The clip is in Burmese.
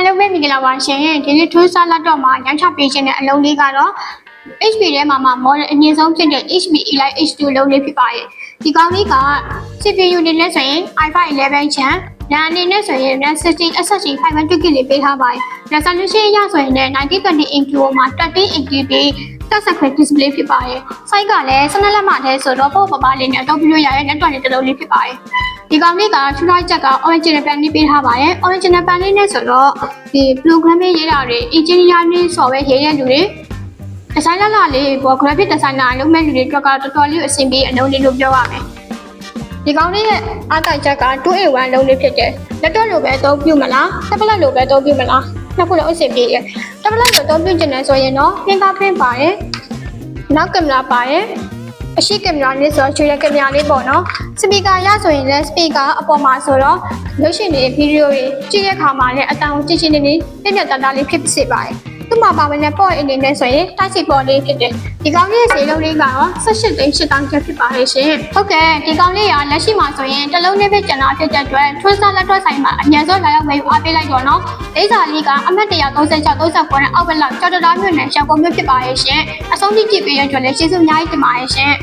လုံးပဲမင်္ဂလာပါရှင်ဒီနေ့ထွန်းစားလက်တော့မှာရမ်းချပေးခြင်းတဲ့အလုံးလေးကတော့ HP ထဲမှာ model အမြင့်ဆုံးဖြစ်တဲ့ HP Elite H2 လုံးလေးဖြစ်ပါတယ်ဒီကောင်လေးက CPU အနေနဲ့ဆိုရင် i5 11 chip RAM အနေနဲ့ဆိုရင် RAM 16 SSD 512GB လေးပေးထားပါတယ် resolution အရဆိုရင်လည်း 1920 inch မှာ 1380p touch screen display ဖြစ်ပါတယ်။ size ကလည်း12လက်မထဲဆိုတော့ပေါ့ပါလေးနဲ့အတော့ပြလို့ရတဲ့ network နဲ့တစ်လုံးလေးဖြစ်ပါတယ်။ဒီကောင်လေးက True ချက်က original pan လေးပေးထားပါတယ်။ original pan လေးနဲ့ဆိုတော့ဒီ programming ရေးတာတွေ engineer တွေ software ရေးတဲ့လူတွေဒီဇိုင်းလာလေးပေါ့ graphic designer လုပ်မဲ့လူတွေအတွက်ကတော့တော်တော်လေးအဆင်ပြေအလုံးလေးလို့ပြောရမယ်။ဒီကောင်လေးရဲ့အားတိုက်ချက်က 2in1 လုံးလေးဖြစ်တယ်။လက်တော့လိုပဲအသုံးပြုမလား။ tablet လိုပဲအသုံးပြုမလား။နှစ်ခုလုံးအဆင်ပြေရဲ့။ tablet လိုအသုံးပြုချင်တယ်ဆိုရင်တော့ fingerprint ပါတယ်။နောက်ကင်မရာပါတယ်။အရှိကင်မရာလေးဆိုတော့ချွေရကင်မရာလေးပေါ့နော်။စပီကာရဆိုရင်လည်းစပီကာအပေါ်မှာဆိုတော့ရုပ်ရှင်တွေဗီဒီယိုတွေကြည့်တဲ့အခါမှာလည်းအတန်ကိုကြည့်ချင်းနေပြည့်ပြည့်တသားလေးဖြစ်စေပါတယ်။သူ့မှာပါဝင်တဲ့ပေါ့အနေနဲ့ဆိုရင်တိုက်စီပေါ့လေးဖြစ်တယ်ဒီကောင်လေးရဲ့ဈေးလုံးလေးကတော့18သိန်း8000ကျပ်ဖြစ်ပါရဲ့ရှင်ဟုတ်ကဲ့ဒီကောင်လေးကလက်ရှိမှာဆိုရင်တစ်လုံးလေးပဲကျန်တာဖြစ်တဲ့အတွက်ထွန်းစားလက်ထွက်ဆိုင်မှာအញ្ញံဆုံးလာရောက်ဝယ်ယူအားပေးလိုက်တော့နော်လိပ်စာလေးကအမှတ်136 39နဲ့အောက်ဘက်လောက်ကြော်တော်မြို့နယ်ရှောက်ကုန်းမြို့ဖြစ်ပါရဲ့ရှင်အဆုံးထိကြည့်ပေးရတဲ့အတွက်လည်းကျေးဇူးအများကြီးတင်ပါတယ်ရှင်